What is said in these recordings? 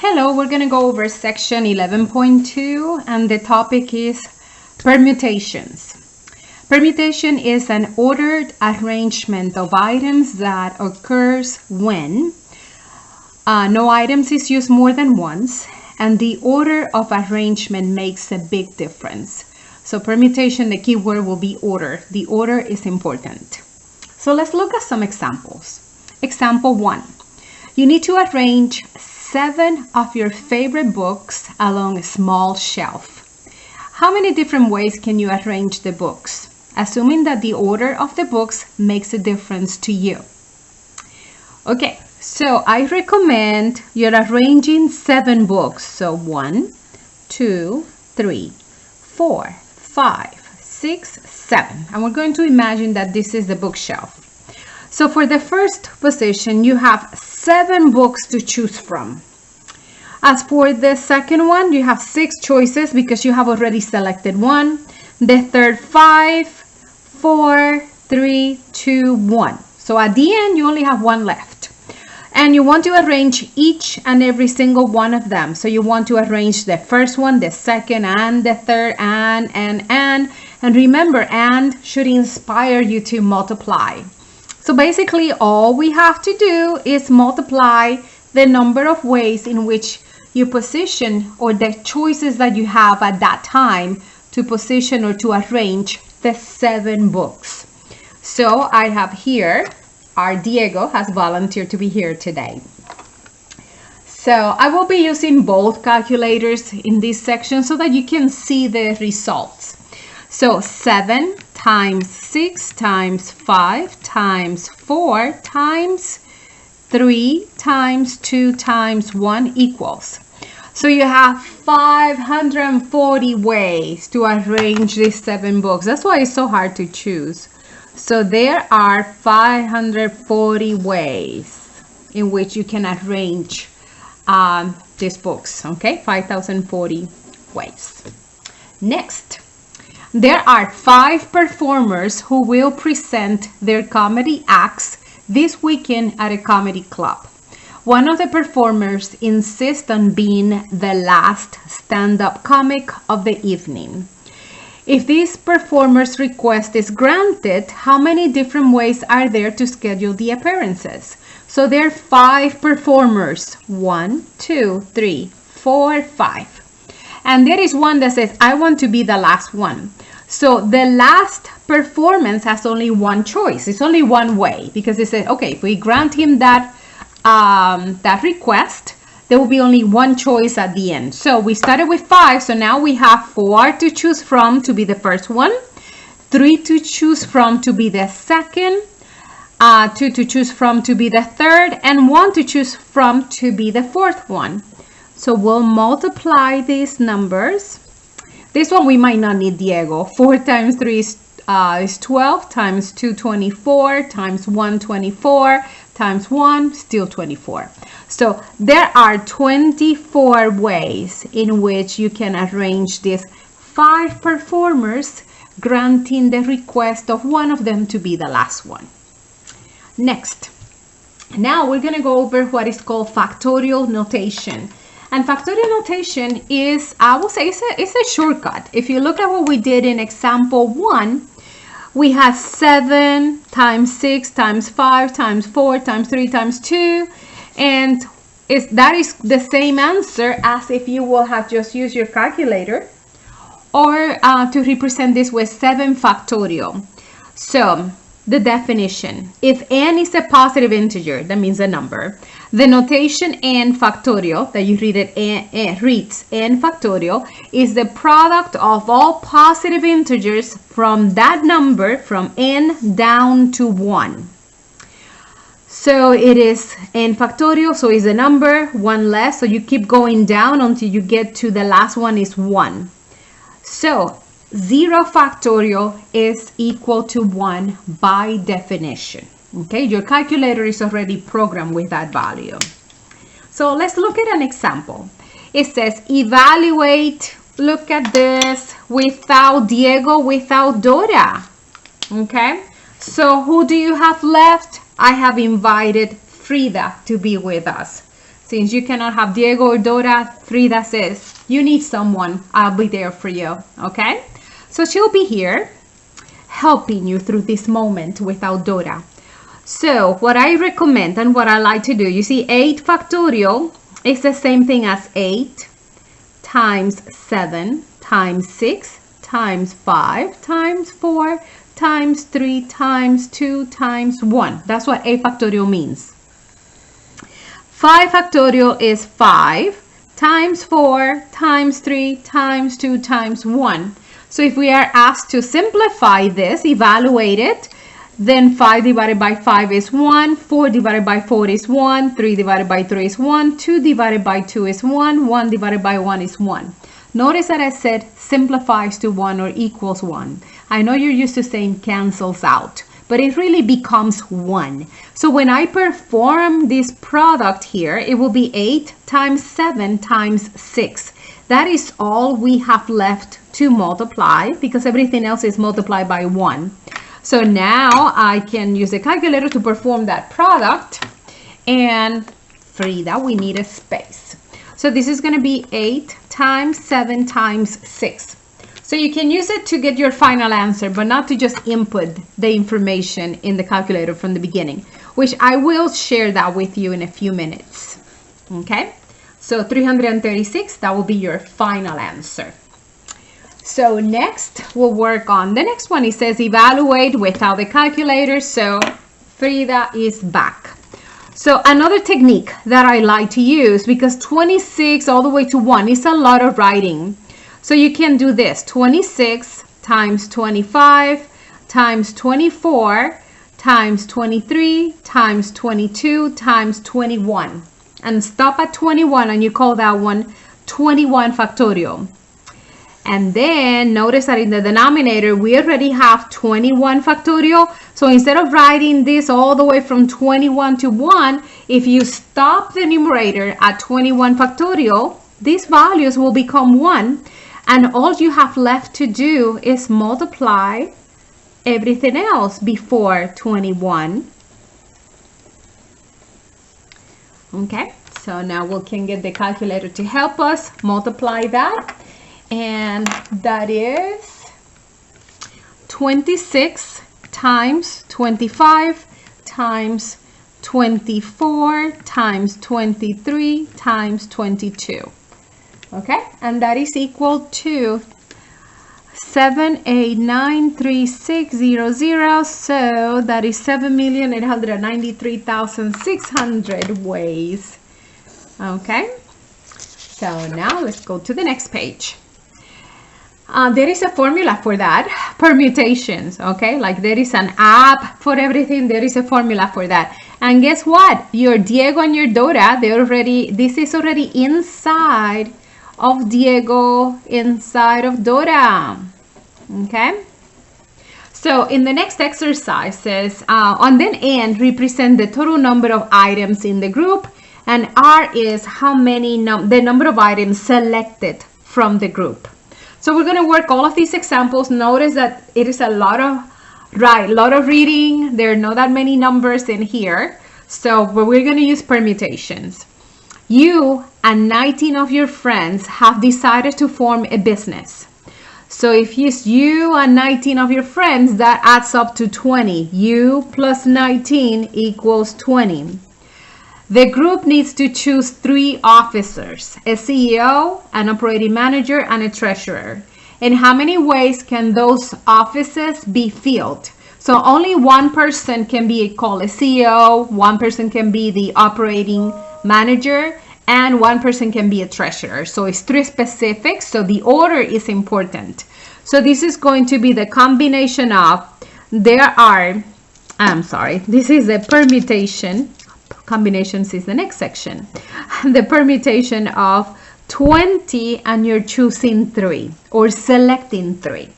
Hello, we're going to go over section 11.2 and the topic is permutations. Permutation is an ordered arrangement of items that occurs when no items is used more than once and the order of arrangement makes a big difference. So permutation, the key word will be order. The order is important. So let's look at some examples. Example 1. You need to arrange 7 of your favorite books along a small shelf. How many different ways can you arrange the books, assuming that the order of the books makes a difference to you? Okay, so I recommend you're arranging 7 books. So 1, 2, 3, 4, 5, 6, 7. And we're going to imagine that this is the bookshelf. So for the first position, you have 7 books to choose from. As for the second one, you have 6 choices because you have already selected one. The third, 5, 4, 3, 2, 1. So at the end, you only have one left. And you want to arrange each and every single one of them. So you want to arrange the first one, the second, and the third, and. And remember, and should inspire you to multiply. So basically, all we have to do is multiply the number of ways in which you position or the choices that you have at that time to position or to arrange the 7 books. So I have here, our Diego has volunteered to be here today. So I will be using both calculators in this section so that you can see the results. So 7 times 6 times 5 times 4 times 3 times 2 times 1 equals. So you have 540 ways to arrange these 7 books. That's why it's so hard to choose. So there are 540 ways in which you can arrange these books. Okay, 5,040 ways. Next. There are 5 performers who will present their comedy acts this weekend at a comedy club. One of the performers insists on being the last stand-up comic of the evening. If this performer's request is granted, how many different ways are there to schedule the appearances? So there are 5 performers. 1, 2, 3, 4, 5. And there is one that says, I want to be the last one. So the last performance has only one choice. It's only one way because it says, okay, if we grant him that request, there will be only one choice at the end. So we started with 5. So now we have 4 to choose from to be the first one, 3 to choose from to be the second, 2 to choose from to be the third, and 1 to choose from to be the fourth one. So we'll multiply these numbers. This one we might not need, Diego. 4 times 3 is 12, times 2, 24, times 1, 24, times 1, still 24. So there are 24 ways in which you can arrange these 5 performers, granting the request of one of them to be the last one. Next. Now we're going to go over what is called factorial notation. And factorial notation is, I will say, it's a shortcut. If you look at what we did in example 1, we had 7 times 6 times 5 times 4 times 3 times 2. And that is the same answer as if you will have just used your calculator or to represent this with 7 factorial. So the definition, if n is a positive integer, that means a number, the notation n factorial that you read it reads n factorial is the product of all positive integers from that number from n down to 1. So it is n factorial, so is a number, 1 less, so you keep going down until you get to the last one is 1. So 0 factorial is equal to 1 by definition. Okay, your calculator is already programmed with that value. So let's look at an example. It says evaluate, look at this, without Diego, without Dora. Okay, so who do you have left? I have invited Frida to be with us. Since you cannot have Diego or Dora, Frida says, you need someone. I'll be there for you, okay? So she'll be here helping you through this moment without Dora. So what I recommend and what I like to do, you see 8 factorial is the same thing as 8 times 7 times 6 times 5 times 4 times 3 times 2 times 1. That's what 8 factorial means. 5 factorial is 5 times 4 times 3 times 2 times 1. So if we are asked to simplify this, evaluate it, then 5 divided by 5 is 1, 4 divided by 4 is 1, 3 divided by 3 is 1, 2 divided by 2 is 1, 1 divided by 1 is 1. Notice that I said simplifies to 1 or equals 1. I know you're used to saying cancels out, but it really becomes 1. So when I perform this product here, it will be 8 times 7 times 6. That is all we have left to multiply because everything else is multiplied by 1. So now I can use a calculator to perform that product. And Frida, we need a space. So this is going to be 8 times 7 times 6. So you can use it to get your final answer, but not to just input the information in the calculator from the beginning, which I will share that with you in a few minutes. Okay, so 336, that will be your final answer. So next we'll work on the next one. It says evaluate without the calculator. So Frida is back. So another technique that I like to use, because 26 all the way to 1 is a lot of writing. So you can do this, 26 times 25 times 24 times 23 times 22 times 21. And stop at 21 and you call that one 21 factorial. And then notice that in the denominator, we already have 21 factorial. So instead of writing this all the way from 21 to 1, if you stop the numerator at 21 factorial, these values will become 1. And all you have left to do is multiply everything else before 21. Okay, so now we can get the calculator to help us multiply that. And that is 26 times 25 times 24 times 23 times 22. Okay, and that is equal to 7893600. So that is 7,893,600 ways. Okay, so now let's go to the next page. There is a formula for that, permutations, okay? Like there is an app for everything, there is a formula for that. And guess what? Your Diego and your Dora, this is already inside of Diego, inside of Dora, okay? So in the next exercises, on the end, represent the total number of items in the group, and R is how many, the number of items selected from the group. So we're going to work all of these examples. Notice that it is a lot of reading. There are not that many numbers in here. So we're going to use permutations. You and 19 of your friends have decided to form a business. So if it's you and 19 of your friends, that adds up to 20. You plus 19 equals 20. The group needs to choose 3 officers, a CEO, an operating manager, and a treasurer. In how many ways can those offices be filled? So only one person can be called a CEO, one person can be the operating manager, and one person can be a treasurer. So it's 3 specifics, so the order is important. So this is going to be the combination of, this is a permutation. Combinations is the next section. The permutation of 20 and you're choosing 3 or selecting 3.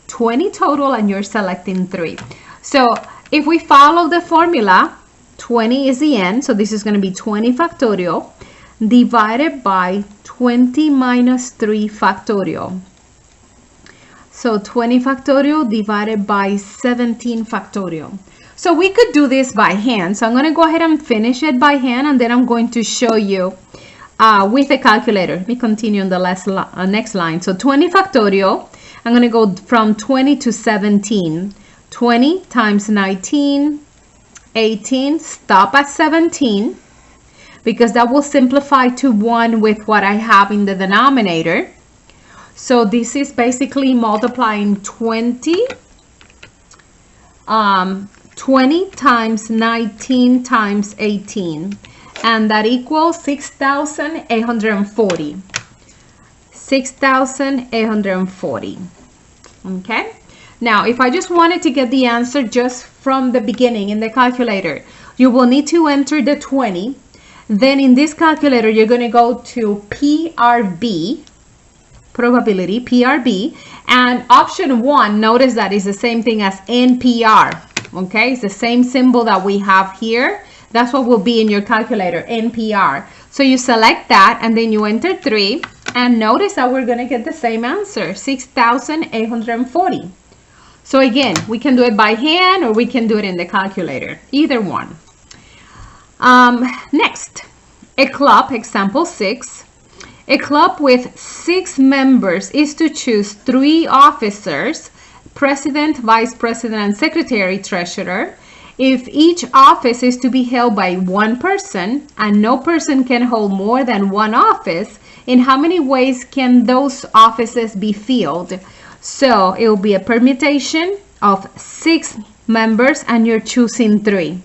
20 total and you're selecting 3. So if we follow the formula, 20 is the end. So this is going to be 20 factorial divided by 20 minus 3 factorial. So 20 factorial divided by 17 factorial. So we could do this by hand. So I'm going to go ahead and finish it by hand, and then I'm going to show you with a calculator. Let me continue on the next line. So 20 factorial, I'm going to go from 20 to 17. 20 times 19, 18, stop at 17, because that will simplify to 1 with what I have in the denominator. So this is basically multiplying 20 times 19 times 18, and that equals 6,840. 6,840. Okay, now if I just wanted to get the answer just from the beginning in the calculator, you will need to enter the 20. Then in this calculator, you're going to go to PRB, probability, PRB, and option 1, notice that is the same thing as NPR. Okay, it's the same symbol that we have here. That's what will be in your calculator, NPR. So you select that, and then you enter 3, and notice that we're going to get the same answer, 6,840. So again, we can do it by hand, or we can do it in the calculator, either one. Next, a club, example 6. A club with 6 members is to choose 3 officers, president, vice president, and secretary treasurer. If each office is to be held by one person, and no person can hold more than one office, in how many ways can those offices be filled? So it will be a permutation of 6 members, and you're choosing 3.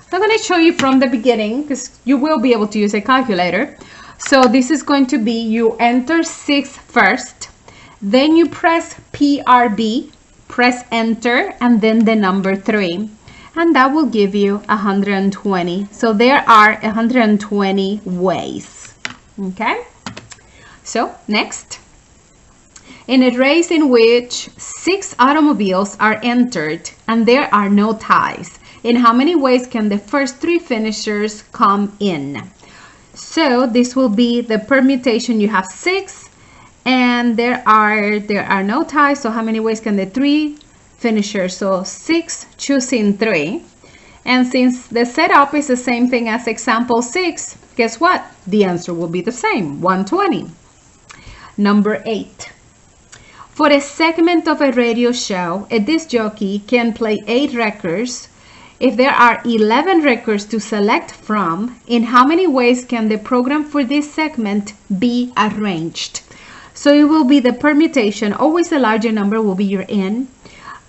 So I'm going to show you from the beginning, because you will be able to use a calculator. So this is going to be, you enter 6 first, then you press PRB, press enter, and then the number 3. And that will give you 120. So there are 120 ways. Okay? So next, in a race in which 6 automobiles are entered and there are no ties, in how many ways can the first 3 finishers come in? So this will be the permutation. You have 6 and there are no ties. So how many ways can the 3 finishers? So 6 choosing 3. And since the setup is the same thing as example 6, guess what? The answer will be the same, 120. Number 8. For a segment of a radio show, a disc jockey can play 8 records. If there are 11 records to select from, in how many ways can the program for this segment be arranged? So it will be the permutation. Always the larger number will be your N.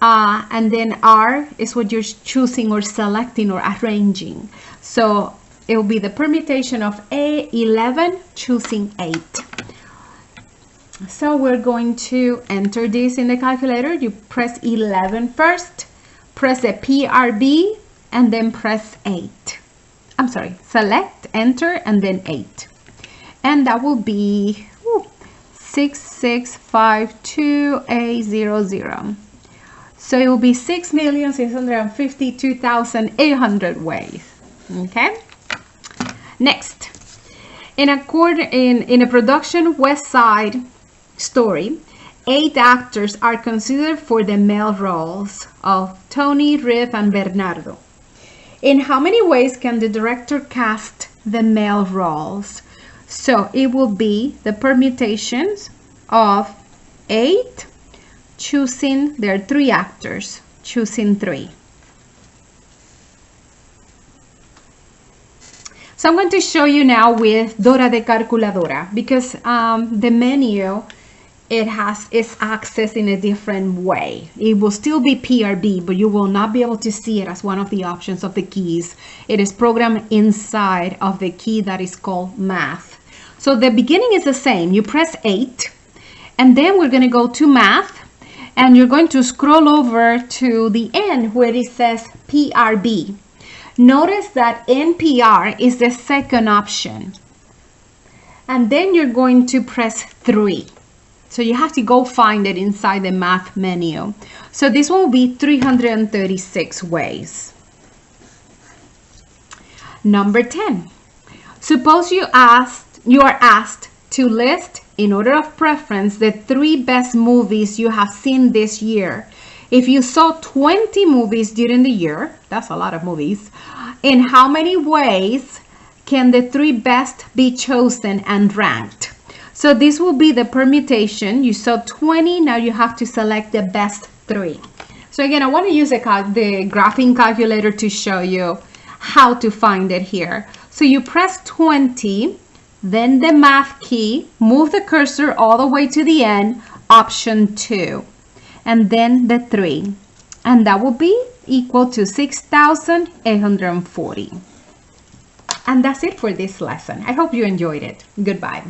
And then R is what you're choosing or selecting or arranging. So it will be the permutation of A11 choosing 8. So we're going to enter this in the calculator. You press 11 first, press a PRB, and then press 8. I'm sorry, select, enter, and then 8. And that will be 6652A00. So it will be 6,652,800 ways. Okay. Next, in a production West Side Story, 8 actors are considered for the male roles of Tony, Riff, and Bernardo. In how many ways can the director cast the male roles? So it will be the permutations of 8 choosing, there are 3 actors, choosing 3. So I'm going to show you now with Dora de Calculadora, because the menu, it has its access in a different way. It will still be PRB, but you will not be able to see it as one of the options of the keys. It is programmed inside of the key that is called Math. So the beginning is the same. You press 8, and then we're going to go to Math, and you're going to scroll over to the end where it says PRB. Notice that NPR is the second option. And then you're going to press 3. So you have to go find it inside the Math menu. So this one will be 336 ways. Number 10. Suppose you are asked to list, in order of preference, the 3 best movies you have seen this year. If you saw 20 movies during the year, that's a lot of movies, in how many ways can the 3 best be chosen and ranked? So this will be the permutation. You saw 20, now you have to select the best 3. So again, I want to use the graphing calculator to show you how to find it here. So you press 20, then the math key, move the cursor all the way to the end, option 2, and then the 3. And that will be equal to 6,840. And that's it for this lesson. I hope you enjoyed it. Goodbye.